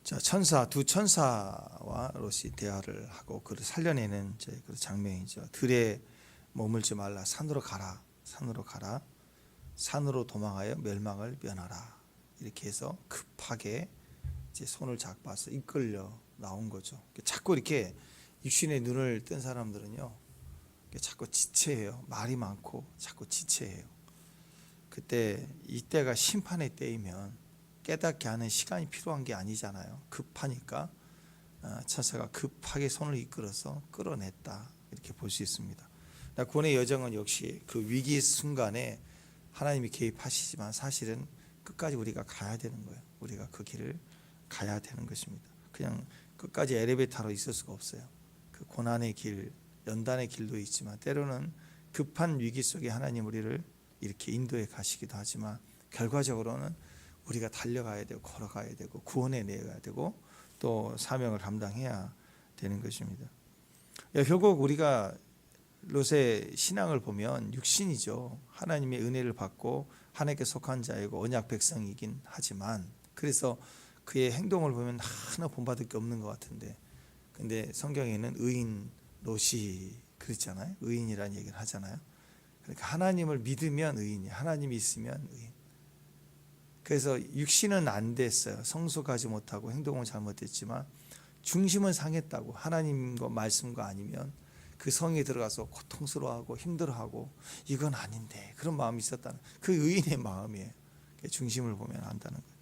자, 두 천사와 롯이 대화를 하고 그를 살려내는 이제 그 장면이죠. 들에 머물지 말라. 산으로 가라. 산으로 가라. 산으로 도망하여 멸망을 면하라. 이렇게 해서 급하게 이제 손을 잡아서 이끌려 나온 거죠. 자꾸 이렇게 육신의 눈을 뜬 사람들은요, 자꾸 지체해요. 말이 많고 자꾸 지체해요. 그때 이때가 심판의 때이면 깨닫게 하는 시간이 필요한 게 아니잖아요. 급하니까 천사가 급하게 손을 이끌어서 끌어냈다, 이렇게 볼 수 있습니다. 구원의 여정은 역시 그 위기 순간에 하나님이 개입하시지만 사실은 끝까지 우리가 가야 되는 거예요. 우리가 그 길을 가야 되는 것입니다. 그냥 끝까지 엘리베이터로 있을 수가 없어요. 그 고난의 길, 연단의 길도 있지만 때로는 급한 위기 속에 하나님 우리를 이렇게 인도해 가시기도 하지만 결과적으로는 우리가 달려가야 되고 걸어가야 되고 구원해 내야 되고 또 사명을 감당해야 되는 것입니다. 결국 우리가 롯의 신앙을 보면 육신이죠. 하나님의 은혜를 받고 하나님께 속한 자이고 언약 백성이긴 하지만, 그래서 그의 행동을 보면 하나 본받을 게 없는 것 같은데, 근데 성경에는 의인 롯이 그랬잖아요. 의인이라는 얘기를 하잖아요. 그러니까 하나님을 믿으면 의인이, 하나님이 있으면 의인. 그래서 육신은 안 됐어요. 성숙하지 못하고 행동은 잘못했지만 중심은 상했다고. 하나님과 말씀과 아니면 그 성에 들어가서 고통스러워하고 힘들어하고 이건 아닌데, 그런 마음이 있었다는, 그 의인의 마음이에요. 중심을 보면 안다는 거예요.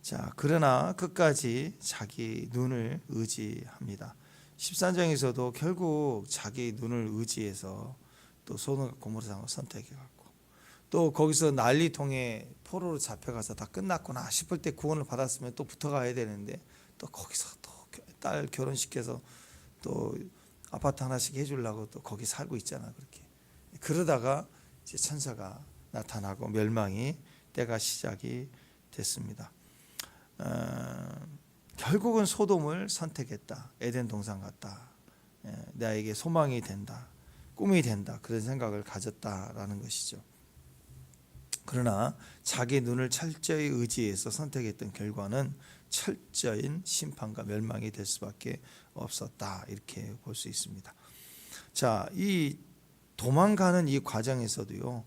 자, 그러나 끝까지 자기 눈을 의지합니다. 13장에서도 결국 자기 눈을 의지해서 또 소돔과 고모라를 선택해갖고 또 거기서 난리통에 포로로 잡혀가서 다 끝났구나 싶을 때 구원을 받았으면 또 붙어가야 되는데, 또 거기서 또 딸 결혼시켜서 또 아파트 하나씩 해주려고 또 거기 살고 있잖아. 그렇게 그러다가 이제 천사가 나타나고 멸망이 때가 시작이 됐습니다. 결국은 소돔을 선택했다. 에덴 동산 같다. 나에게 소망이 된다, 꿈이 된다, 그런 생각을 가졌다라는 것이죠. 그러나 자기 눈을 철저히 의지해서 선택했던 결과는 철저인 심판과 멸망이 될 수밖에 없었다, 이렇게 볼 수 있습니다. 자, 이 도망가는 이 과정에서도요,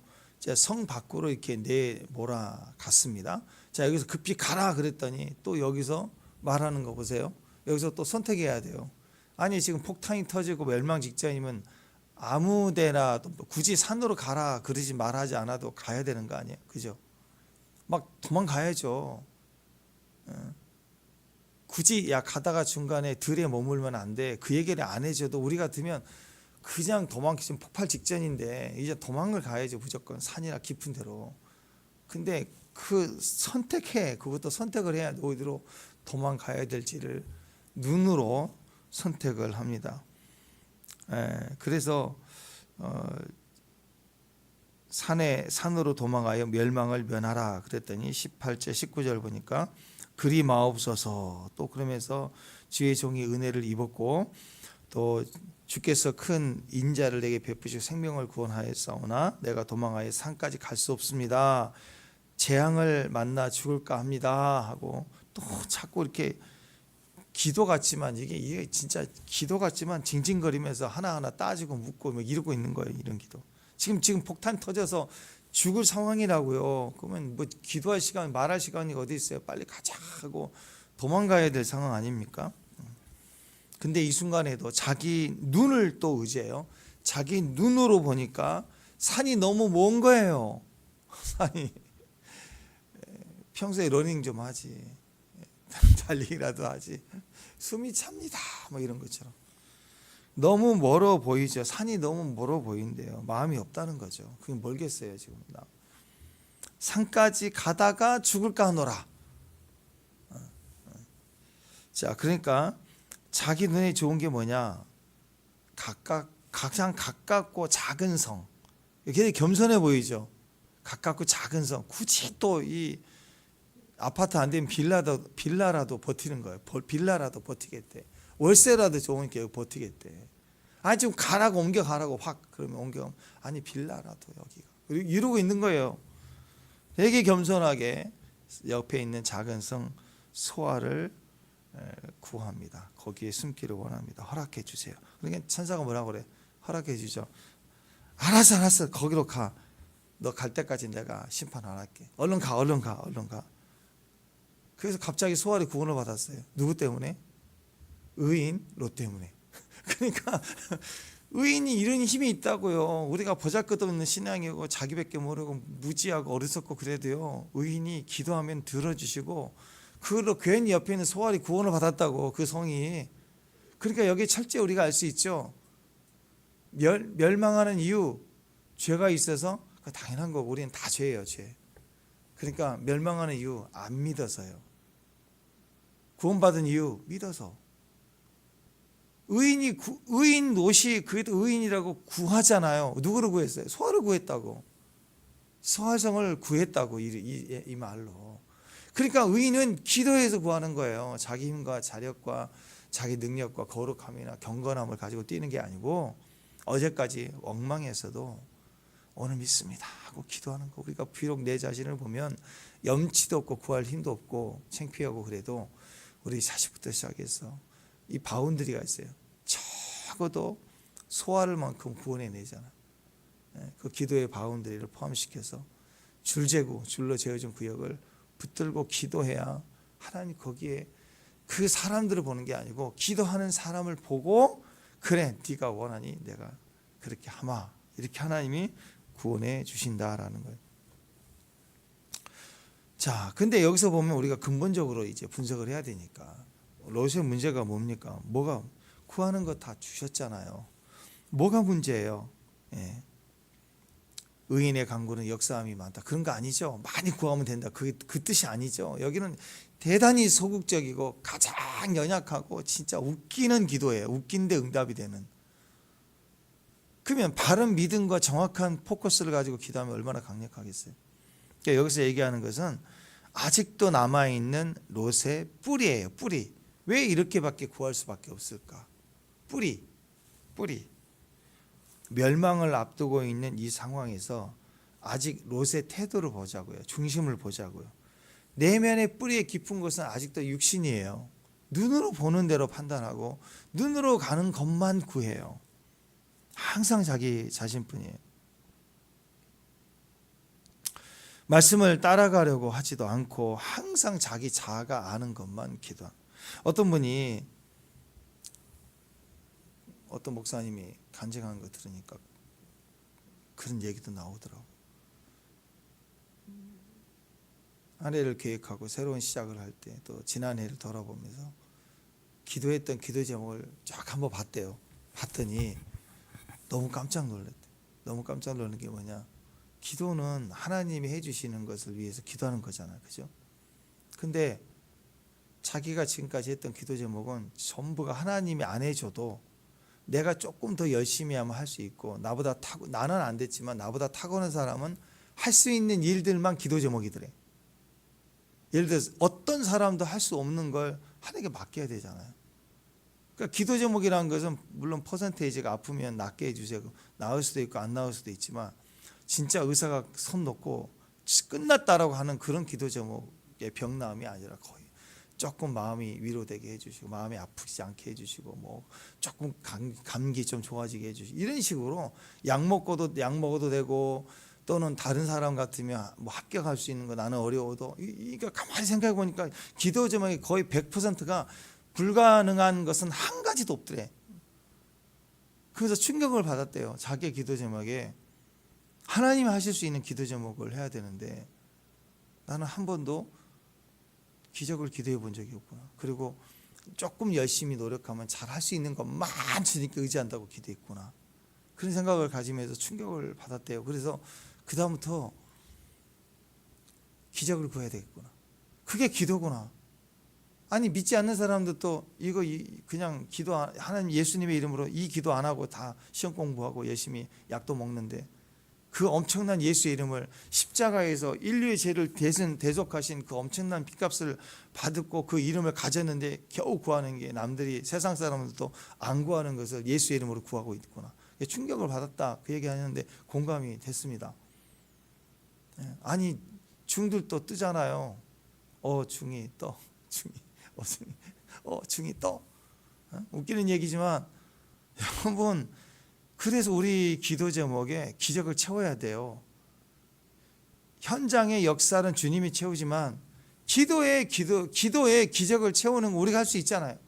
성 밖으로 이렇게 내몰아갔습니다. 자, 여기서 급히 가라 그랬더니 또 여기서 말하는 거 보세요. 여기서 또 선택해야 돼요. 아니, 지금 폭탄이 터지고 멸망 직전이면 아무데나 굳이 산으로 가라 그러지 말하지 않아도 가야 되는 거 아니에요? 그죠? 막 도망가야죠. 굳이 가다가 중간에 들에 머물면 안 돼, 그 얘기를 안 해줘도 우리 같으면 그냥 지금 폭발 직전인데 이제 도망을 가야죠. 무조건 산이나 깊은 데로. 근데 그 그것도 선택을 해야 어디로 도망가야 될지를 눈으로 선택을 합니다. 그래서 산으로 도망하여 멸망을 면하라 그랬더니 18절 19절 보니까 그리 마옵소서. 또 그러면서 주의 종이 은혜를 입었고 또 주께서 큰 인자를 내게 베푸시고 생명을 구원하였사오나 내가 도망하여 산까지 갈 수 없습니다. 재앙을 만나 죽을까 합니다 하고, 또 자꾸 이렇게 기도 같지만 이게 진짜 기도 같지만 징징거리면서 하나하나 따지고 묻고 뭐 이러고 있는 거예요. 이런 기도. 지금 폭탄 터져서 죽을 상황이라고요. 그러면 뭐 기도할 시간, 말할 시간이 어디 있어요? 빨리 가자 하고 도망가야 될 상황 아닙니까? 근데 이 순간에도 자기 눈을 또 의지해요. 자기 눈으로 보니까 산이 너무 먼 거예요. 산이. 평소에 러닝 좀 하지, 달리기라도 하지, 숨이 찹니다 뭐 이런 것처럼 너무 멀어 보이죠. 산이 너무 멀어 보인대요. 마음이 없다는 거죠. 그게 멀겠어요. 지금 산까지 가다가 죽을까 하노라. 자, 그러니까 자기 눈에 좋은 게 뭐냐, 가장 가깝고 작은 성. 굉장히 겸손해 보이죠. 가깝고 작은 성. 굳이 또 이 아파트 안 되면 빌라라도 버티는 거예요. 빌라라도 버티겠대. 월세라도 좋으니까 버티겠대. 아니 지금 가라고, 옮겨가라고 확 그러면 옮겨, 아니 빌라라도 여기가, 이러고 있는 거예요. 되게 겸손하게 옆에 있는 작은 성 소아를 구합니다. 거기에 숨기를 원합니다. 허락해 주세요. 그러니까 천사가 뭐라고 그래? 허락해 주죠. 알았어. 거기로 가. 너 갈 때까지 내가 심판 안 할게. 얼른 가. 그래서 갑자기 소아리 구원을 받았어요. 누구 때문에? 의인 롯 때문에. 그러니까 의인이 이런 힘이 있다고요. 우리가 보잘것없는 신앙이고 자기밖에 모르고 무지하고 어리석고 그래도요, 의인이 기도하면 들어주시고, 그걸로 괜히 옆에 있는 소아리 구원을 받았다고, 그 성이. 그러니까 여기 철저히 우리가 알 수 있죠. 멸망하는 이유, 죄가 있어서 당연한 거고, 우리는 다 죄예요, 죄. 그러니까 멸망하는 이유 안 믿어서요. 구원받은 이유 믿어서. 의인 롯이 그래도 의인이라고 구하잖아요. 누구를 구했어요? 소아를 구했다고. 소아성을 구했다고, 이 말로. 그러니까 의인은 기도해서 구하는 거예요. 자기 힘과 자력과 자기 능력과 거룩함이나 경건함을 가지고 뛰는 게 아니고, 어제까지 엉망했어도 오늘 믿습니다 하고 기도하는 거. 우리가 비록 내 자신을 보면 염치도 없고 구할 힘도 없고 창피하고 그래도 우리 40부터 시작해서 이 바운드리가 있어요. 적어도 소아를 만큼 구원해내잖아요. 그 기도의 바운드리를 포함시켜서 줄로 재어준 구역을 붙들고 기도해야 하나님 거기에 그 사람들을 보는 게 아니고 기도하는 사람을 보고, 그래 네가 원하니 내가 그렇게 하마, 이렇게 하나님이 구원해 주신다라는 거예요. 자, 근데 여기서 보면 우리가 근본적으로 이제 분석을 해야 되니까, 롯의 문제가 뭡니까? 뭐가, 구하는 거 다 주셨잖아요. 뭐가 문제예요? 의인의 강구는 역사함이 많다, 그런 거 아니죠. 많이 구하면 된다, 그 뜻이 아니죠. 여기는 대단히 소극적이고 가장 연약하고 진짜 웃기는 기도예요. 웃긴데 응답이 되는. 그러면 바른 믿음과 정확한 포커스를 가지고 기도하면 얼마나 강력하겠어요. 그러니까 여기서 얘기하는 것은 아직도 남아있는 롯의 뿌리예요. 뿌리. 왜 이렇게밖에 구할 수밖에 없을까? 뿌리. 멸망을 앞두고 있는 이 상황에서 아직 롯의 태도를 보자고요. 중심을 보자고요. 내면의 뿌리의 깊은 것은 아직도 육신이에요. 눈으로 보는 대로 판단하고 눈으로 가는 것만 구해요. 항상 자기 자신뿐이에요. 말씀을 따라가려고 하지도 않고 항상 자기 자아가 아는 것만 기도합니다. 어떤 분이, 어떤 목사님이 간증한 거 들으니까 그런 얘기도 나오더라고요. 한 해를 계획하고 새로운 시작을 할 때 또 지난 해를 돌아보면서 기도했던 기도 제목을 쫙 한번 봤대요. 봤더니 너무 깜짝 놀랐대. 너무 깜짝 놀란 게 뭐냐? 기도는 하나님이 해주시는 것을 위해서 기도하는 거잖아요, 그죠? 근데 자기가 지금까지 했던 기도 제목은 전부가 하나님이 안 해줘도 내가 조금 더 열심히 하면 할 수 있고, 나는 안 됐지만 나보다 타고난 사람은 할 수 있는 일들만 기도 제목이더래. 예를 들어서 어떤 사람도 할 수 없는 걸 하나님께 맡겨야 되잖아요. 그러니까 기도 제목이라는 것은 물론 퍼센테이지가 아프면 낫게 해주세요, 나을 수도 있고 안 나을 수도 있지만, 진짜 의사가 손 놓고 끝났다라고 하는 그런 기도 제목의 병나음이 아니라 거의 조금 마음이 위로되게 해주시고, 마음이 아프지 않게 해주시고, 뭐 조금 감기 좀 좋아지게 해주시고, 이런 식으로 약 먹어도 되고, 또는 다른 사람 같으면 뭐 합격할 수 있는 거, 나는 어려워도, 이거 가만히 생각해 보니까 기도 제목이 거의 100%가 불가능한 것은 한 가지도 없더래. 그래서 충격을 받았대요. 자기의 기도 제목에 하나님이 하실 수 있는 기도 제목을 해야 되는데 나는 한 번도 기적을 기도해 본 적이 없구나. 그리고 조금 열심히 노력하면 잘 할 수 있는 것만 주님께 의지한다고 기도했구나. 그런 생각을 가지면서 충격을 받았대요. 그래서 그 다음부터 기적을 구해야 되겠구나. 그게 기도구나. 아니, 믿지 않는 사람들도 이거 그냥 기도, 하나님 예수님의 이름으로 이 기도 안 하고 다 시험 공부하고 열심히 약도 먹는데, 그 엄청난 예수의 이름을 십자가에서 인류의 죄를 대속하신 그 엄청난 핏값을 받고 그 이름을 가졌는데 겨우 구하는 게 남들이, 세상 사람들도 안 구하는 것을 예수의 이름으로 구하고 있구나. 충격을 받았다, 그 얘기 하는데 공감이 됐습니다. 아니, 중들도 뜨잖아요. 중이 떠. 중이 또 웃기는 얘기지만 여러분, 그래서 우리 기도 제목에 기적을 채워야 돼요. 현장의 역사는 주님이 채우지만 기도의 기적을 채우는 거 우리가 할 수 있잖아요.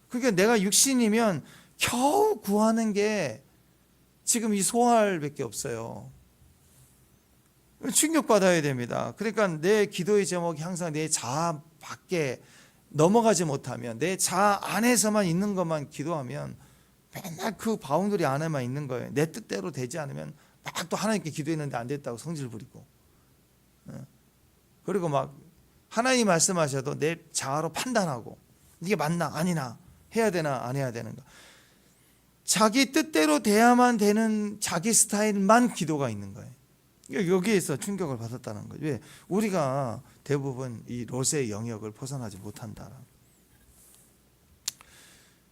그러니까 내가 육신이면 겨우 구하는 게 지금 이 소활밖에 없어요. 충격받아야 됩니다. 그러니까 내 기도의 제목이 항상 내 자아 밖에 넘어가지 못하면, 내 자아 안에서만 있는 것만 기도하면 맨날 그 바운더리 안에만 있는 거예요. 내 뜻대로 되지 않으면 막 또 하나님께 기도했는데 안 됐다고 성질 부리고, 그리고 막 하나님 말씀하셔도 내 자아로 판단하고 이게 맞나 아니나, 해야 되나 안 해야 되는가, 자기 뜻대로 돼야만 되는 자기 스타일만 기도가 있는 거예요. 여기에서 충격을 받았다는 거죠. 왜? 우리가 대부분 이 롯의 영역을 벗어나지 못한다.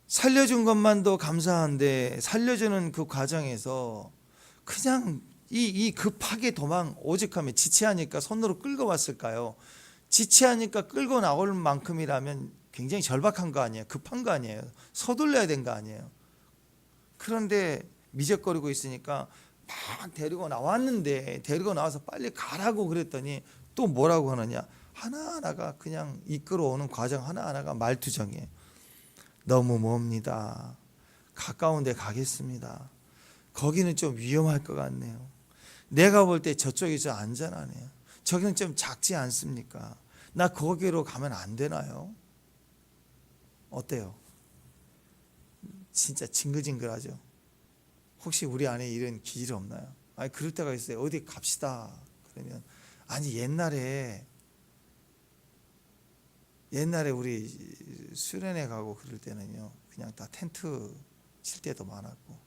살려준 것만도 감사한데 살려주는 그 과정에서 그냥 이 급하게 도망, 오직하면 지체하니까 손으로 끌고 왔을까요? 지체하니까 끌고 나올 만큼이라면 굉장히 절박한 거 아니에요? 급한 거 아니에요? 서둘러야 된 거 아니에요? 그런데 미적거리고 있으니까 막 데리고 나왔는데, 데리고 나와서 빨리 가라고 그랬더니 또 뭐라고 하느냐, 하나하나가 그냥 이끌어오는 과정 하나하나가 말투정이에요. 너무 멉니다. 가까운 데 가겠습니다. 거기는 좀 위험할 것 같네요. 내가 볼 때 저쪽이 좀 안전하네요. 저기는 좀 작지 않습니까? 나 거기로 가면 안 되나요? 어때요? 진짜 징글징글하죠. 혹시 우리 안에 이런 기질이 없나요? 아니, 그럴 때가 있어요. 어디 갑시다 그러면, 아니 옛날에 우리 수련회 가고 그럴 때는요, 그냥 다 텐트 칠 때도 많았고,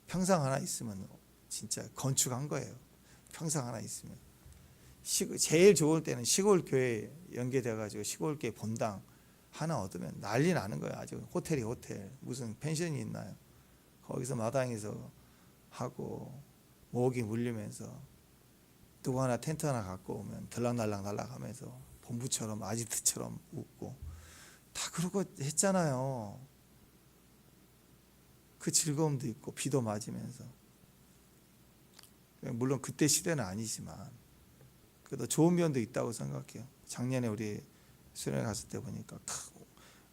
평상 하나 있으면 진짜 건축한 거예요. 평상 하나 있으면 제일 좋을 때는 시골 교회 연계돼 가지고 시골 교회 본당 하나 얻으면 난리 나는 거예요. 아주 호텔이 호텔, 무슨 펜션이 있나요? 거기서 마당에서 하고 모기 물리면서 누구 하나 텐트 하나 갖고 오면 들락날락 날락하면서 본부처럼 아지트처럼 웃고 다 그러고 했잖아요. 그 즐거움도 있고 비도 맞으면서. 물론 그때 시대는 아니지만 그래도 좋은 면도 있다고 생각해요. 작년에 우리 수련회 갔을 때 보니까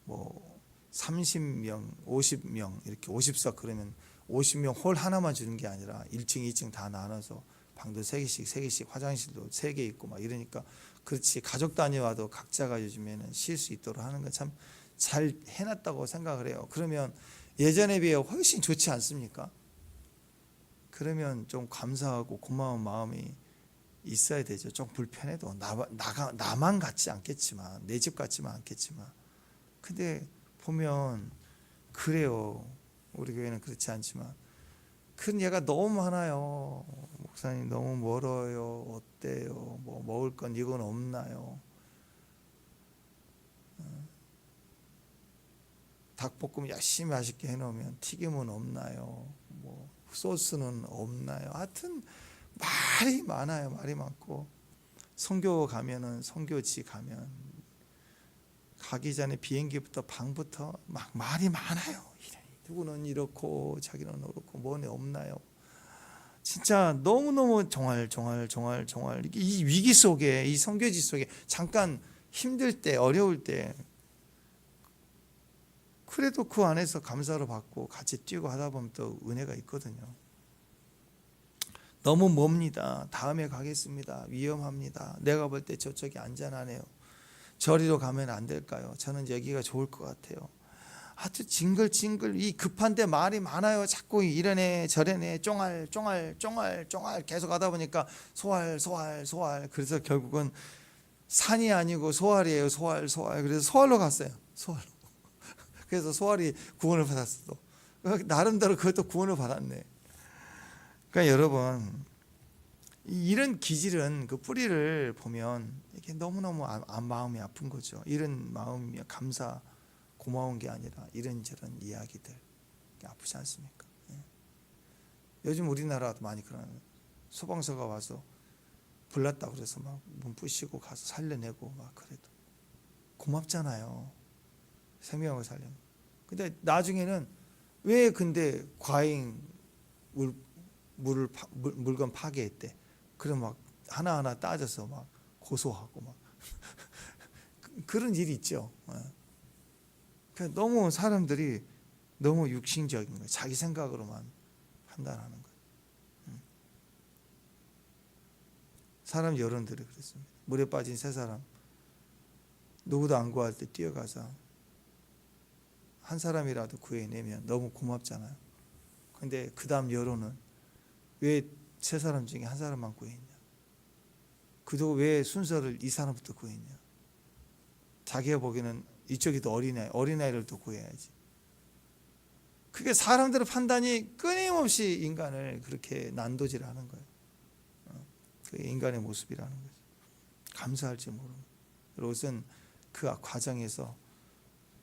뭐 30명, 50명 이렇게 50석, 그러면 50명 홀 하나만 주는 게 아니라 1층, 2층 다 나눠서 방도 3개씩, 화장실도 3개 있고 막 이러니까, 그렇지, 가족 단위 와도 각자가 요즘에는 쉴 수 있도록 하는 건 참 잘 해놨다고 생각을 해요. 그러면 예전에 비해 훨씬 좋지 않습니까? 그러면 좀 감사하고 고마운 마음이 있어야 되죠. 좀 불편해도 나만 같지 않겠지만, 내 집 같지만 않겠지만, 근데 보면 그래요. 우리 교회는 그렇지 않지만 큰 예가 너무 많아요. 목사님 너무 멀어요. 어때요? 뭐 먹을 건 이건 없나요? 닭볶음 열심히 맛있게 해놓으면 튀김은 없나요? 뭐 소스는 없나요? 하여튼 말이 많아요. 말이 많고, 선교 가면은, 선교지 가면 가기 전에 비행기부터 방부터 막 말이 많아요. 누구는 이렇고 자기는 그렇고 뭐네 없나요? 진짜 너무너무 종알 이 위기 속에, 이 선교지 속에 잠깐 힘들 때, 어려울 때 그래도 그 안에서 감사를 받고 같이 뛰고 하다 보면 또 은혜가 있거든요. 너무 멉니다. 다음에 가겠습니다. 위험합니다. 내가 볼 때 저쪽이 안전하네요. 저리로 가면 안 될까요? 저는 여기가 좋을 것 같아요. 하여튼 징글징글, 이 급한데 말이 많아요. 자꾸 이러네 저러네 쫑알 계속 하다 보니까 소활. 그래서 결국은 산이 아니고 소활이에요. 소활. 그래서 소활로 갔어요. 소활로. 그래서 소활이 구원을 받았어. 나름대로 그것도 구원을 받았네. 그러니까 여러분, 이런 기질은, 그 뿌리를 보면 이게 너무너무 마음이 아픈 거죠. 이런 마음이 감사, 고마운 게 아니라 이런저런 이야기들 아프지 않습니까? 요즘 우리나라도 많이 그러는, 소방서가 와서 불났다 그래서 막 문 부시고 가서 살려내고 막 그래도 고맙잖아요. 생명을 살려. 근데 나중에는 왜 근데 과잉 물건 파괴했대. 그럼 막 하나하나 따져서 막 고소하고 막 그런 일이 있죠. 그러니까 너무 사람들이 너무 육신적인 거예요. 자기 생각으로만 판단하는 거예요. 사람 여론들이 그렇습니다. 물에 빠진 세 사람 누구도 안 구할 때 뛰어가서 한 사람이라도 구해내면 너무 고맙잖아요. 근데 그 다음 여론은 왜 세 사람 중에 한 사람만 구했냐? 그도 왜 순서를 이 사람부터 구했냐? 자기가 보기에는 이쪽이 더 어린아이를 더 구해야지. 그게 사람들의 판단이 끊임없이 인간을 그렇게 난도질하는 거예요. 그게 인간의 모습이라는 거죠. 감사할지 모르는. 롯은 그 과정에서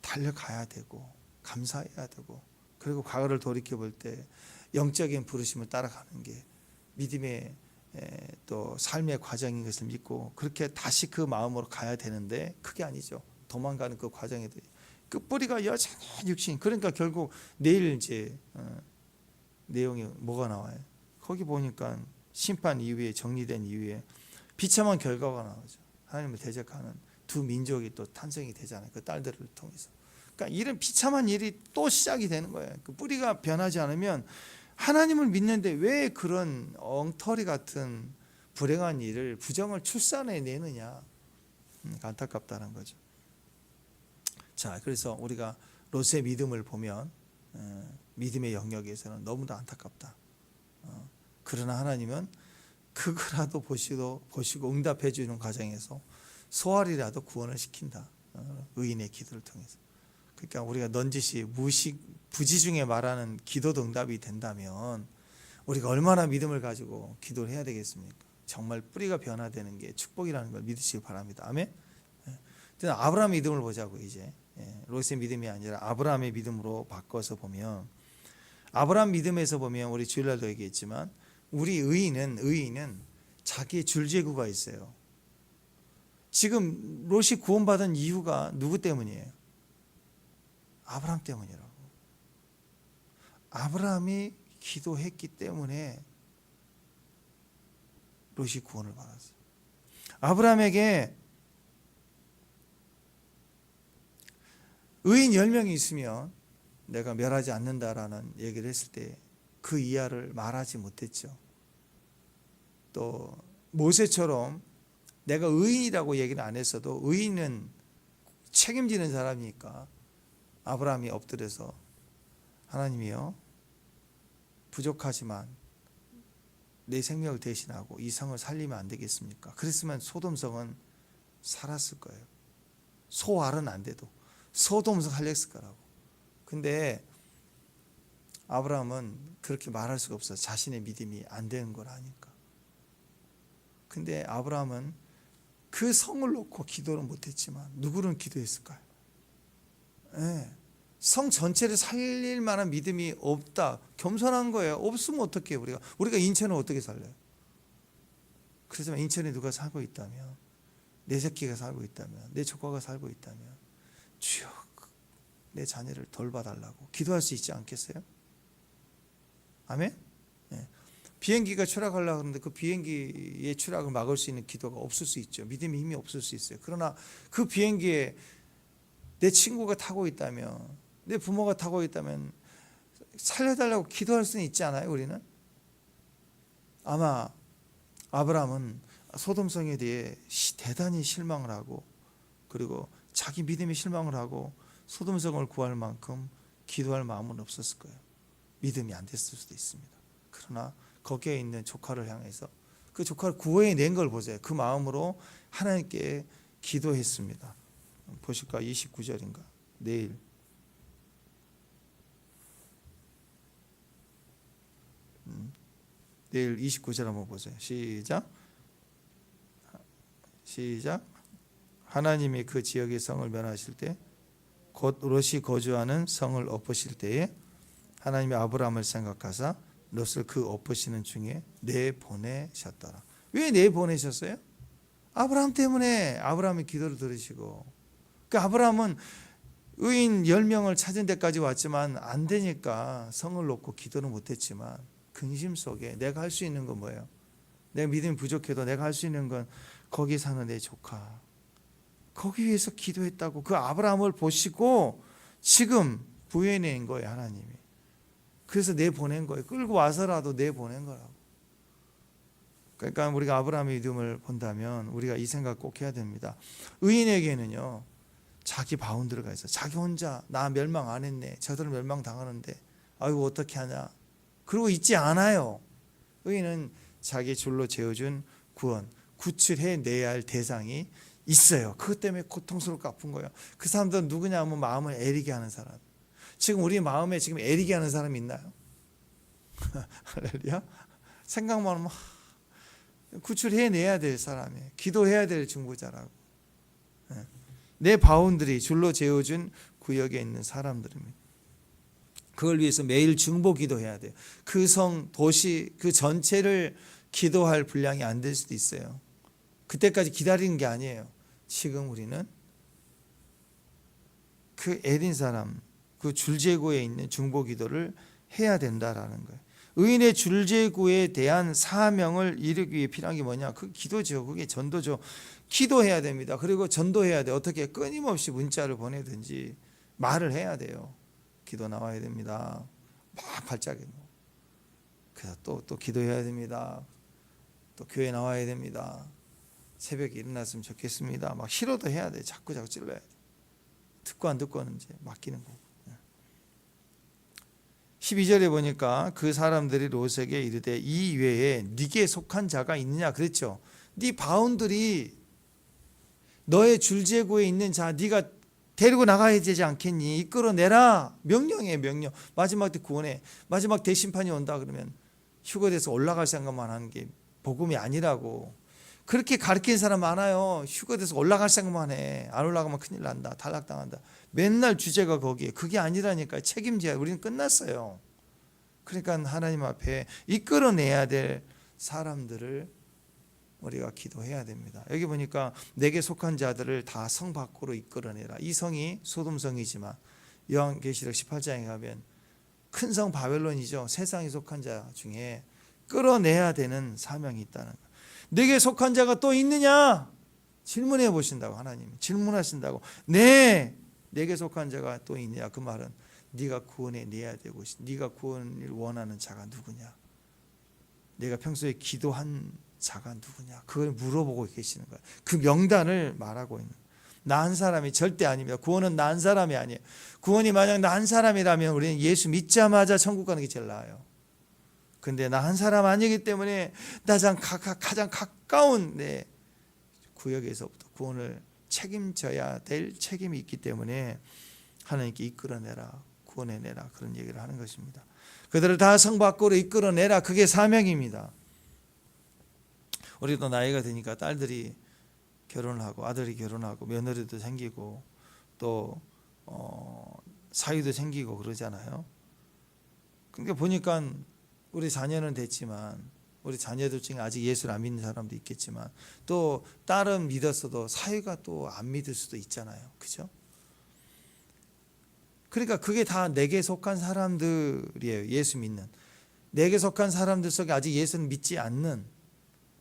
달려가야 되고 감사해야 되고, 그리고 과거를 돌이켜볼 때 영적인 부르심을 따라가는 게 믿음의 또 삶의 과정인 것을 믿고 그렇게 다시 그 마음으로 가야 되는데 그게 아니죠. 도망가는 그 과정에도 그 뿌리가 여전히 육신. 그러니까 결국 내일 이제 내용이 뭐가 나와요? 거기 보니까 심판 이후에, 정리된 이후에 비참한 결과가 나오죠. 하나님을 대적하는 두 민족이 또 탄생이 되잖아요. 그 딸들을 통해서. 그러니까 이런 비참한 일이 또 시작이 되는 거예요. 그 뿌리가 변하지 않으면 하나님을 믿는데 왜 그런 엉터리 같은 불행한 일을, 부정을 출산해 내느냐. 안타깝다는 거죠. 자, 그래서 우리가 롯의 믿음을 보면 믿음의 영역에서는 너무도 안타깝다. 그러나 하나님은 그거라도 보시고 응답해 주는 과정에서 소알이라도 구원을 시킨다. 의인의 기도를 통해서. 그러니까 우리가 넌지시 부지중에 말하는 기도도 응답이 된다면 우리가 얼마나 믿음을 가지고 기도를 해야 되겠습니까? 정말 뿌리가 변화되는 게 축복이라는 걸 믿으시기 바랍니다. 아멘. 아브라함의 믿음을 보자고. 이제 롯의 믿음이 아니라 아브라함의 믿음으로 바꿔서 보면, 아브라함 믿음에서 보면 우리 주일날도 얘기했지만 우리 의인은 자기의 줄제구가 있어요. 지금 롯이 구원받은 이유가 누구 때문이에요? 아브라함 때문이라고. 아브라함이 기도했기 때문에 롯이 구원을 받았어요. 아브라함에게 의인 10명이 있으면 내가 멸하지 않는다라는 얘기를 했을 때 그 이하를 말하지 못했죠. 또 모세처럼 내가 의인이라고 얘기는 안 했어도 의인은 책임지는 사람이니까 아브라함이 엎드려서 하나님이여, 부족하지만 내 생명을 대신하고 이 성을 살리면 안 되겠습니까? 그랬으면 소돔성은 살았을 거예요. 소알은 안 돼도 소돔성 살렸을 거라고. 근데 아브라함은 그렇게 말할 수가 없어요. 자신의 믿음이 안 되는 걸 아니까. 근데 아브라함은 그 성을 놓고 기도를 못했지만 누구는 기도했을까요? 성 전체를 살릴 만한 믿음이 없다. 겸손한 거예요. 없으면 어떻게 해요? 우리가 인천을 어떻게 살려요? 그렇지만 인천에 누가 살고 있다면, 내 새끼가 살고 있다면, 내 조카가 살고 있다면 주여 내 자녀를 돌봐달라고 기도할 수 있지 않겠어요? 아멘? 비행기가 추락하려고 하는데 그 비행기의 추락을 막을 수 있는 기도가 없을 수 있죠. 믿음의 힘이 없을 수 있어요. 그러나 그 비행기에 내 친구가 타고 있다면, 내 부모가 타고 있다면 살려달라고 기도할 수는 있지 않아요? 우리는? 아마 아브라함은 소돔성에 대해 대단히 실망을 하고, 그리고 자기 믿음에 실망을 하고 소돔성을 구할 만큼 기도할 마음은 없었을 거예요. 믿음이 안 됐을 수도 있습니다. 그러나 거기에 있는 조카를 향해서 그 조카를 구해낸 걸 보세요. 그 마음으로 하나님께 기도했습니다. 보실까? 29절인가? 내일 내일 29절 한번 보세요. 시작. 하나님이 그 지역의 성을 멸하실 때, 곧 롯이 거주하는 성을 엎으실 때에 하나님이 아브라함을 생각하사 롯을 그 엎으시는 중에 내보내셨더라. 왜 내보내셨어요? 아브라함 때문에. 아브라함의 기도를 들으시고 그 아브라함은 의인 10명을 찾은 데까지 왔지만 안 되니까 성을 놓고 기도는 못했지만 근심 속에 내가 할 수 있는 건 뭐예요? 내 믿음이 부족해도 내가 할 수 있는 건 거기 사는 내 조카, 거기 위해서 기도했다고. 그 아브라함을 보시고 지금 부여낸 거예요, 하나님이. 그래서 내보낸 거예요. 끌고 와서라도 내보낸 거라고. 그러니까 우리가 아브라함의 믿음을 본다면 우리가 이 생각 꼭 해야 됩니다. 의인에게는요, 자기 바운드가 있어. 자기 혼자 나 멸망 안 했네, 저들은 멸망 당하는데 아이고 어떻게 하냐, 그러고 있지 않아요. 의인은 자기 줄로 재어준 구원, 구출해내야 할 대상이 있어요. 그것 때문에 고통스럽고 아픈 거예요. 그 사람들은 누구냐 하면 마음을 애리게 하는 사람. 지금 우리 마음에 지금 애리게 하는 사람이 있나요? 할렐루야. 생각만 하면 구출해내야 될 사람이에요. 기도해야 될 중보자라고. 내 바운드리, 줄로 재어준 구역에 있는 사람들입니다. 그걸 위해서 매일 중보 기도해야 돼요. 그 성, 도시, 그 전체를 기도할 분량이 안 될 수도 있어요. 그때까지 기다리는 게 아니에요. 지금 우리는 그 애린 사람, 그 줄재구에 있는 중보 기도를 해야 된다라는 거예요. 의인의 줄재구에 대한 사명을 이루기 위해 필요한 게 뭐냐? 그 기도죠. 그게 전도죠. 기도해야 됩니다. 그리고 전도해야 돼요. 어떻게? 끊임없이 문자를 보내든지 말을 해야 돼요. 기도 나와야 됩니다. 막 발작해. 그래서 또 기도해야 됩니다. 또 교회 나와야 됩니다. 새벽에 일어났으면 좋겠습니다. 막 싫어도 해야 돼. 자꾸 찔러야 돼. 듣고 안 듣고는 이제 맡기는 거고. 12절에 보니까 그 사람들이 롯에게 이르되 이 외에 네게 속한 자가 있느냐 그랬죠. 네 바운들이 너의 줄재구에 있는 자 네가 데리고 나가야 되지 않겠니? 이끌어내라. 명령이에요, 명령. 마지막 때 구원해. 마지막 대심판이 온다 그러면 휴거돼서 올라갈 생각만 하는 게 복음이 아니라고. 그렇게 가르치는 사람 많아요. 휴거돼서 올라갈 생각만 해. 안 올라가면 큰일 난다. 탈락당한다. 맨날 주제가 거기에. 그게 아니라니까. 책임져야. 우리는 끝났어요. 그러니까 하나님 앞에 이끌어내야 될 사람들을 우리가 기도해야 됩니다. 여기 보니까 내게 속한 자들을 다 성 밖으로 이끌어내라. 이 성이 소돔성이지만 요한계시록 18장에 가면 큰 성 바벨론이죠. 세상에 속한 자 중에 끌어내야 되는 사명이 있다는 거예요. 내게 속한 자가 또 있느냐? 질문해 보신다고. 하나님 질문하신다고. 네, 내게 속한 자가 또 있느냐? 그 말은 네가 구원해내야 되고 네가 구원을 원하는 자가 누구냐? 내가 평소에 기도한 자가 누구냐? 그걸 물어보고 계시는 거예요. 그 명단을 말하고 있는 거예요. 나 한 사람이 절대 아닙니다. 구원은 나 한 사람이 아니에요. 구원이 만약 나 한 사람이라면 우리는 예수 믿자마자 천국 가는 게 제일 나아요. 근데 나 한 사람 아니기 때문에 가장 가까운 내 구역에서부터 구원을 책임져야 될 책임이 있기 때문에 하나님께 이끌어내라, 구원해내라, 그런 얘기를 하는 것입니다. 그들을 다 성 밖으로 이끌어내라. 그게 사명입니다. 우리도 나이가 드니까 딸들이 결혼을 하고 아들이 결혼하고 며느리도 생기고 또 사위도 생기고 그러잖아요. 그러니까 보니까 우리 자녀는 됐지만 우리 자녀들 중에 아직 예수를 안 믿는 사람도 있겠지만 또 딸은 믿었어도 사위가 또 안 믿을 수도 있잖아요. 그죠? 그러니까 그게 다 내게 속한 사람들이에요. 예수 믿는. 내게 속한 사람들 속에 아직 예수는 믿지 않는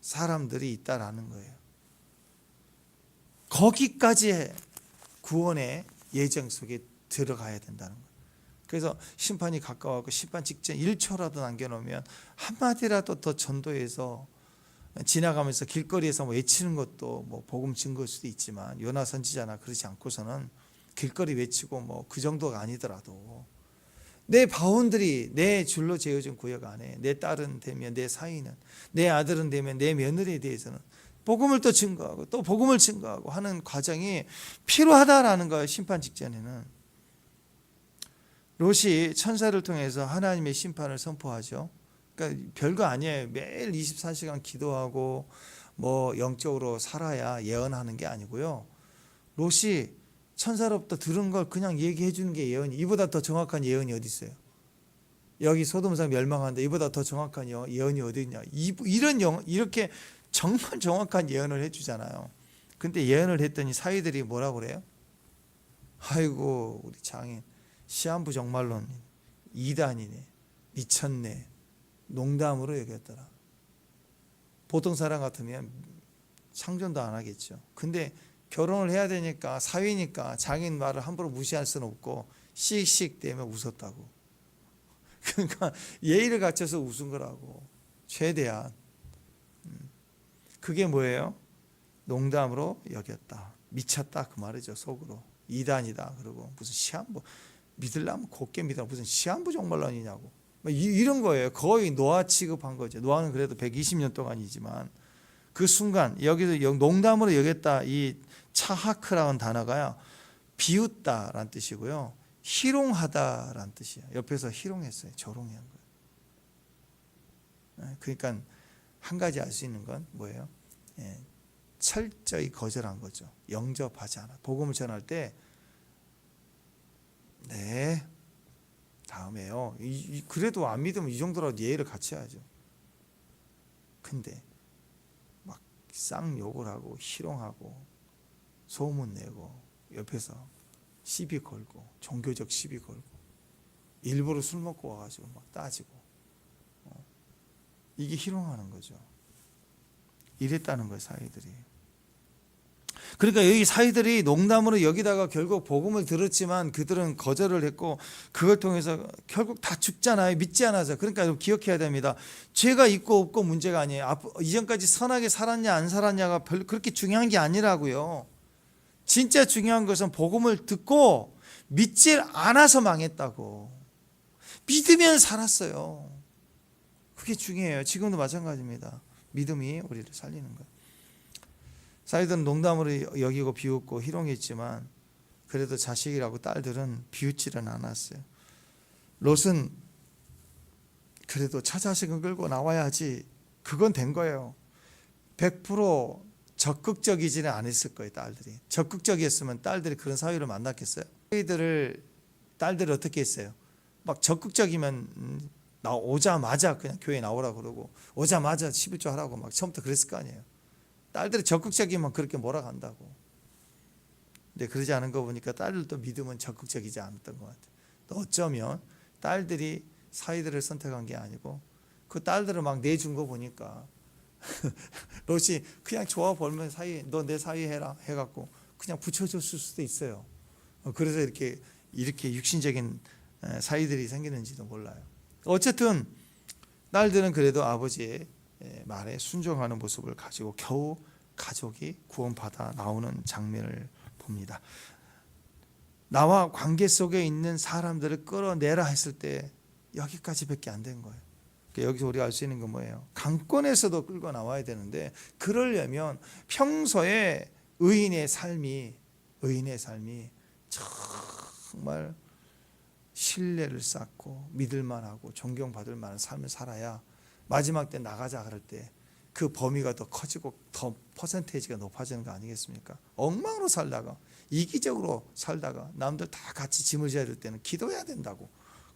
사람들이 있다라는 거예요. 거기까지 구원의 예정 속에 들어가야 된다는 거예요. 그래서 심판이 가까워하고 심판 직전 1초라도 남겨놓으면 한마디라도 더 전도해서 지나가면서 길거리에서 외치는 것도 뭐 복음 증거일 수도 있지만 요나 선지자나 그러지 않고서는 길거리 외치고 뭐 그 정도가 아니더라도 내 바운드리, 내 줄로 재어진 구역 안에 내 딸은 되면 내 사위는, 내 아들은 되면 내 며느리에 대해서는 복음을 또 증거하고 또 복음을 증거하고 하는 과정이 필요하다라는 거예요. 심판 직전에는. 롯이 천사를 통해서 하나님의 심판을 선포하죠. 그러니까 별거 아니에요. 매일 24시간 기도하고 뭐 영적으로 살아야 예언하는 게 아니고요. 롯이 천사로부터 들은 걸 그냥 얘기해 주는 게 예언이, 이보다 더 정확한 예언이 어디 있어요? 여기 소돔성 멸망한다. 이보다 더 정확한 예언이 어디 있냐? 이렇게 정말 정확한 예언을 해 주잖아요. 근데 예언을 했더니 사위들이 뭐라고 그래요? 아이고 우리 장인 시한부 정말로 이단이네, 미쳤네, 농담으로 여겼더라. 보통 사람 같으면 상전도 안 하겠죠. 근데 결혼을 해야 되니까, 사위니까 장인 말을 함부로 무시할 수는 없고 씩씩 대며 웃었다고. 그러니까 예의를 갖춰서 웃은 거라고. 최대한. 그게 뭐예요? 농담으로 여겼다. 미쳤다 그 말이죠. 속으로. 이단이다. 그러고 무슨 시한부 믿으려면 곱게 믿어. 무슨 시한부 종말론이냐고. 이런 거예요. 거의 노아 취급한 거죠. 노아는 그래도 120년 동안이지만 그 순간 여기서 농담으로 여겼다. 이 차하크라는 단어가요, 비웃다라는 뜻이고요, 희롱하다라는 뜻이에요. 옆에서 희롱했어요. 조롱한 거예요. 그러니까 한 가지 알 수 있는 건 뭐예요? 철저히 거절한 거죠. 영접하지 않아. 복음을 전할 때 네, 다음에요. 그래도 안 믿으면 이 정도라도 예의를 같이 해야죠. 근데 막 쌍욕을 하고 희롱하고 소문내고 옆에서 시비 걸고 종교적 시비 걸고 일부러 술 먹고 와가지고 막 따지고 이게 희롱하는 거죠. 이랬다는 거예요, 사이들이. 그러니까 여기 사이들이 농담으로 여기다가 결국 복음을 들었지만 그들은 거절을 했고 그걸 통해서 결국 다 죽잖아요. 믿지 않아서. 그러니까 기억해야 됩니다. 죄가 있고 없고 문제가 아니에요. 이전까지 선하게 살았냐 안 살았냐가 별로 그렇게 중요한 게 아니라고요. 진짜 중요한 것은 복음을 듣고 믿질 않아서 망했다고. 믿으면 살았어요. 그게 중요해요. 지금도 마찬가지입니다. 믿음이 우리를 살리는 거예요. 사이들은 농담으로 여기고 비웃고 희롱했지만 그래도 자식이라고 딸들은 비웃지는 않았어요. 롯은 그래도 처자식은 끌고 나와야지, 그건 된 거예요. 100% 적극적이지는 않았을 거예요. 딸들이 적극적이었으면 딸들이 그런 사위를 만났겠어요? 딸들을 어떻게 했어요? 막 적극적이면 오자마자 그냥 교회 나오라고 그러고 오자마자 11조 하라고 막 처음부터 그랬을 거 아니에요. 딸들이 적극적이면 그렇게 몰아간다고. 근데 그러지 않은 거 보니까 딸들도 믿음은 적극적이지 않았던 것 같아요. 또 어쩌면 딸들이 사위들을 선택한 게 아니고 그 딸들을 막 내준 거 보니까 롯이 그냥 좋아 보면 사위, 너 내 사위 해라 해갖고 그냥 붙여줬을 수도 있어요. 그래서 이렇게 육신적인 사위들이 생기는지도 몰라요. 어쨌든 딸들은 그래도 아버지의 말에 순종하는 모습을 가지고 겨우 가족이 구원받아 나오는 장면을 봅니다. 나와 관계 속에 있는 사람들을 끌어내라 했을 때 여기까지밖에 안 된 거예요. 여기서 우리가 알 수 있는 건 뭐예요? 강권에서도 끌고 나와야 되는데 그러려면 평소에 의인의 삶이 정말 신뢰를 쌓고 믿을만하고 존경받을 만한 삶을 살아야 마지막 때 나가자 그럴 때 그 범위가 더 커지고 더 퍼센테이지가 높아지는 거 아니겠습니까? 엉망으로 살다가 이기적으로 살다가 남들 다 같이 짐을 져야 될 때는 기도해야 된다고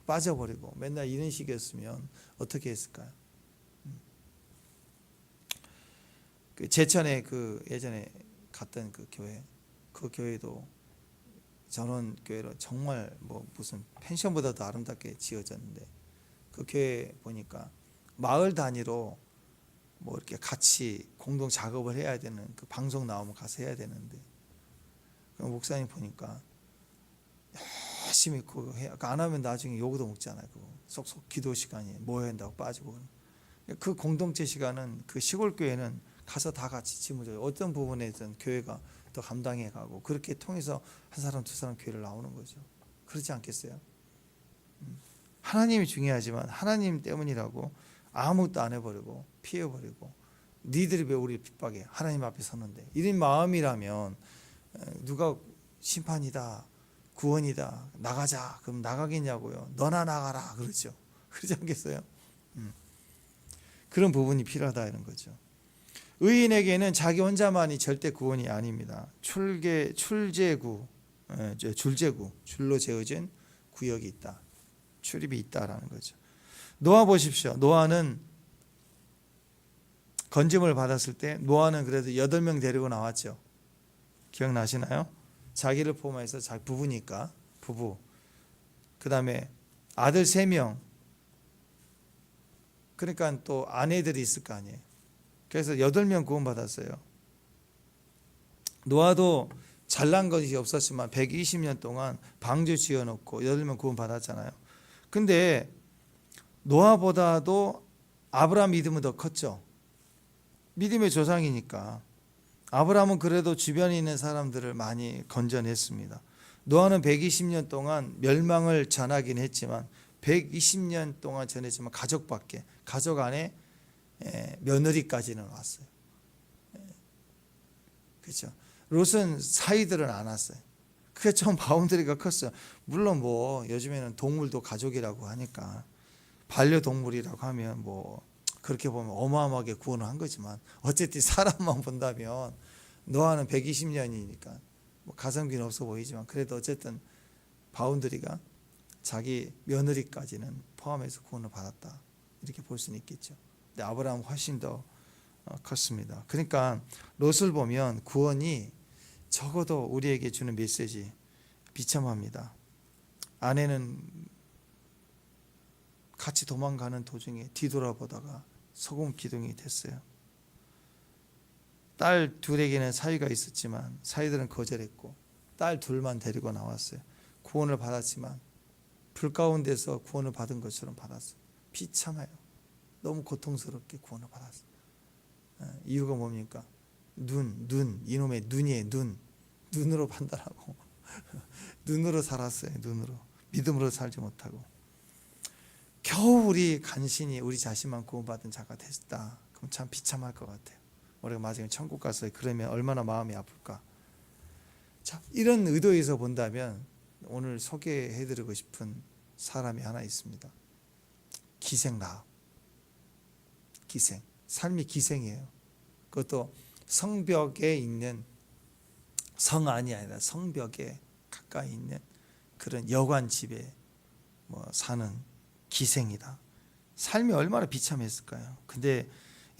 빠져버리고 맨날 이런 식이었으면 어떻게 했을까요? 그 제천에 그 예전에 갔던 그 교회도 전원 교회로 정말 뭐 무슨 펜션보다도 아름답게 지어졌는데 그 교회 보니까 마을 단위로 뭐 이렇게 같이 공동 작업을 해야 되는, 그 방송 나오면 가서 해야 되는데 그 목사님 보니까 열심히 그거 해. 안 하면 나중에 욕도 먹잖아요. 그거 속속 기도 시간이 뭐 해야 한다고 빠지고. 그 공동체 시간은 그 시골 교회는 가서 다 같이 짐을 져요. 어떤 부분에선 교회가 더 감당해 가고 그렇게 통해서 한 사람 두 사람 교회를 나오는 거죠. 그렇지 않겠어요? 하나님이 중요하지만 하나님 때문이라고 아무것도 안 해버리고 피해버리고 니들이 왜 우리를 핍박해? 하나님 앞에 서는데. 이런 마음이라면 누가 심판이다 구원이다 나가자 그럼 나가겠냐고요? 너나 나가라 그러죠. 그러지 않겠어요? 그런 부분이 필요하다 이런 거죠. 의인에게는 자기 혼자만이 절대 구원이 아닙니다. 줄제구 줄로 재어진 구역이 있다. 출입이 있다라는 거죠. 노아 보십시오. 노아는 건짐을 받았을 때 노아는 그래도 8명 데리고 나왔죠. 기억나시나요? 자기를 포함해서 자기 부부니까 부부. 그다음에 아들 3명. 그러니까 또 아내들이 있을 거 아니에요. 그래서 8명 구원받았어요. 노아도 잘난 것이 없었지만 120년 동안 방주 지어놓고 8명 구원받았잖아요. 근데 노아보다도 아브라함 믿음은 더 컸죠. 믿음의 조상이니까. 아브라함은 그래도 주변에 있는 사람들을 많이 건져냈습니다. 노아는 120년 동안 멸망을 전하긴 했지만 120년 동안 전했지만 가족 안에 며느리까지는 왔어요. 그렇죠. 롯은 사이들은 안 왔어요. 그게 좀 바운더리가 컸어요. 물론 뭐 요즘에는 동물도 가족이라고 하니까 반려동물이라고 하면 뭐 그렇게 보면 어마어마하게 구원을 한 거지만 어쨌든 사람만 본다면 노아는 120년이니까 뭐 가성비는 없어 보이지만 그래도 어쨌든 바운더리가 자기 며느리까지는 포함해서 구원을 받았다 이렇게 볼 수는 있겠죠. 근데 아브라함은 훨씬 더 컸습니다. 그러니까 롯을 보면 구원이 적어도 우리에게 주는 메시지 비참합니다. 아내는 같이 도망가는 도중에 뒤돌아보다가 소금 기둥이 됐어요. 딸 둘에게는 사위가 있었지만 사위들은 거절했고 딸 둘만 데리고 나왔어요. 구원을 받았지만 불 가운데서 구원을 받은 것처럼 받았어요. 비참해요. 너무 고통스럽게 구원을 받았어요. 이유가 뭡니까? 이놈의 눈이에요. 눈으로 판단하고 눈으로 살았어요. 눈으로 믿음으로 살지 못하고 겨우 우리 간신히 우리 자신만 구원받은 자가 됐다. 그럼 참 비참할 것 같아요. 우리가 나중에 천국 가서 그러면 얼마나 마음이 아플까. 자, 이런 의도에서 본다면 오늘 소개해드리고 싶은 사람이 하나 있습니다. 기생 라합. 기생. 삶이 기생이에요. 그것도 성벽에 있는 성안이 아니라 성벽에 가까이 있는 그런 여관 집에 사는 기생이다. 삶이 얼마나 비참했을까요? 근데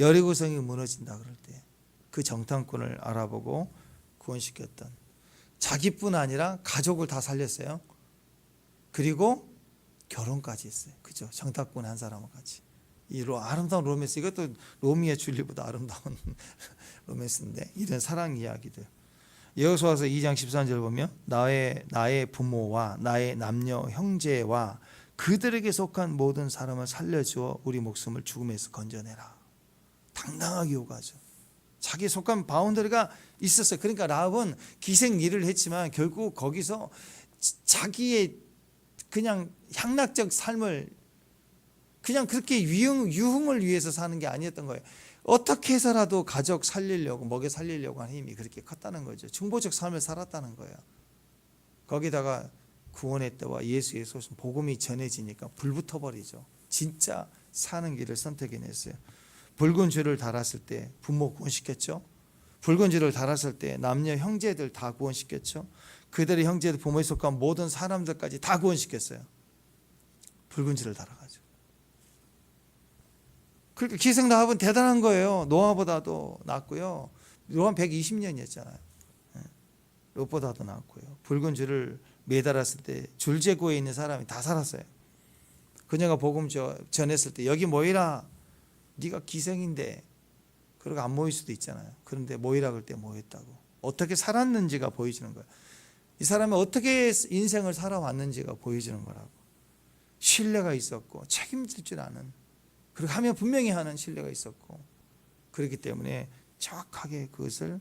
여리고성이 무너진다 그럴 때 그 정탐꾼을 알아보고 구원시켰던 자기뿐 아니라 가족을 다 살렸어요. 그리고 결혼까지 했어요. 그죠? 정탐꾼 한 사람과 같이. 이 아름다운 로맨스, 이것도 로미오 줄리보다 아름다운 로맨스인데 이런 사랑 이야기들. 여호수아서 2장 13절 보면 나의 부모와 나의 남녀 형제와 그들에게 속한 모든 사람을 살려주어 우리 목숨을 죽음에서 건져내라. 당당하게 요구하죠. 자기 속한 바운더리가 있었어요. 그러니까 라합은 기생 일을 했지만 결국 거기서 자기의 그냥 향락적 삶을 그냥 그렇게 유흥을 위해서 사는 게 아니었던 거예요. 어떻게 해서라도 가족 살리려고 먹여 살리려고 하는 힘이 그렇게 컸다는 거죠. 중보적 삶을 살았다는 거예요. 거기다가 구원의 때와 예수의 소식 복음이 전해지니까 불붙어 버리죠. 진짜 사는 길을 선택해냈어요. 붉은 줄을 달았을 때 부모 구원시켰죠. 붉은 줄을 달았을 때 남녀 형제들 다 구원시켰죠. 그들의 형제들 부모에 속한 모든 사람들까지 다 구원시켰어요. 붉은 줄을 달아가지고. 그러니까 기생 라합은 대단한 거예요. 노아보다도 낫고요. 노아는 120년이었잖아요. 롯보다도 낫고요. 붉은 줄을 매달았을 때 줄제구에 있는 사람이 다 살았어요. 그녀가 복음 전했을 때 여기 모이라. 네가 기생인데 그러고 안 모일 수도 있잖아요. 그런데 모이라 그럴 때 모였다고. 어떻게 살았는지가 보여주는 거예요. 이 사람이 어떻게 인생을 살아왔는지가 보여주는 거라고. 신뢰가 있었고 책임질 줄 아는, 그리고 하면 분명히 하는 신뢰가 있었고, 그렇기 때문에 정확하게 그것을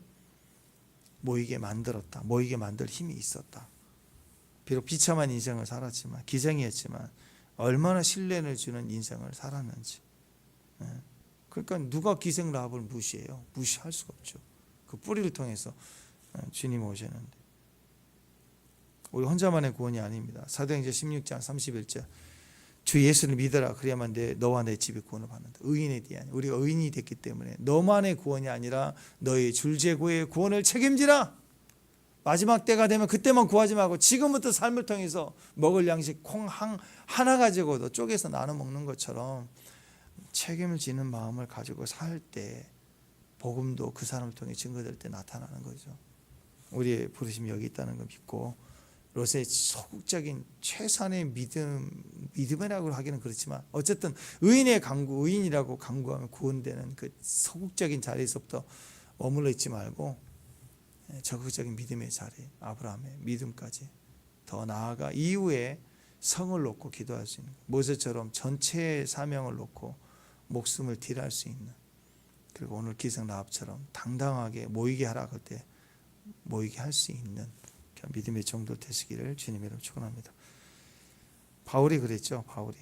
모이게 만들었다. 모이게 만들 힘이 있었다. 비록 비참한 인생을 살았지만, 기생이었지만 얼마나 신뢰를 주는 인생을 살았는지. 그러니까 누가 기생 라합을 무시해요? 무시할 수가 없죠. 그 뿌리를 통해서 주님 오셨는데 우리 혼자만의 구원이 아닙니다. 사도행전 16장 31절 주 예수를 믿어라 그래야만 너와 내 집이 구원을 받는다. 의인에 대한, 우리가 의인이 됐기 때문에 너만의 구원이 아니라 너의 줄제구의 구원을 책임지라. 마지막 때가 되면 그때만 구하지 말고 지금부터 삶을 통해서 먹을 양식 콩 하나 가지고도 쪼개서 나눠 먹는 것처럼 책임을 지는 마음을 가지고 살 때 복음도 그 사람을 통해 증거될 때 나타나는 거죠. 우리의 부르심이 여기 있다는 걸 믿고 롯의 소극적인 최선의 믿음이라고 하기는 그렇지만 어쨌든 의인의 강구, 의인이라고 강구하면 구원되는 그 소극적인 자리에서부터 머물러 있지 말고 적극적인 믿음의 자리, 아브라함의 믿음까지 더 나아가 이후에 성을 놓고 기도할 수 있는, 모세처럼 전체의 사명을 놓고 목숨을 딜할 수 있는, 그리고 오늘 기생 라합처럼 당당하게 모이게 하라 할 때 모이게 할 수 있는 믿음의 정도 되시기를 주님의 이름으로 축원합니다. 바울이 그랬죠. 바울이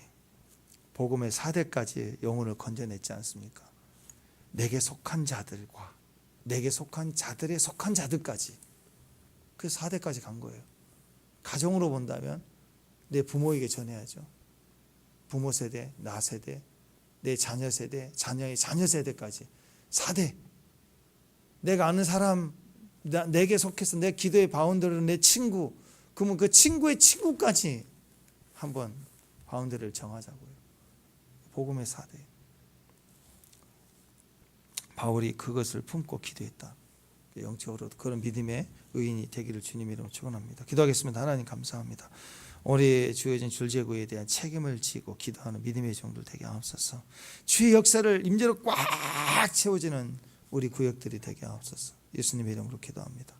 복음의 4대까지 영혼을 건져냈지 않습니까? 내게 속한 자들과 내게 속한 자들의 속한 자들까지, 그 4대까지 간 거예요. 가정으로 본다면 내 부모에게 전해야죠. 부모 세대, 나 세대, 내 자녀 세대, 자녀의 자녀 세대까지 4대. 내가 아는 사람, 내게 속해서 내 기도의 바운더리는 내 친구, 그러면 그 친구의 친구까지 한번 바운더리를 정하자고요. 복음의 4대. 바울이 그것을 품고 기도했다. 영적으로 그런 믿음의 의인이 되기를 주님 이름으로 축원합니다. 기도하겠습니다. 하나님 감사합니다. 우리에 주어진 줄제구에 대한 책임을 지고 기도하는 믿음의 종들 되게 하옵소서. 주의 역사를 임재로 꽉 채워지는 우리 구역들이 되게 하옵소서. 예수님의 이름으로 기도합니다.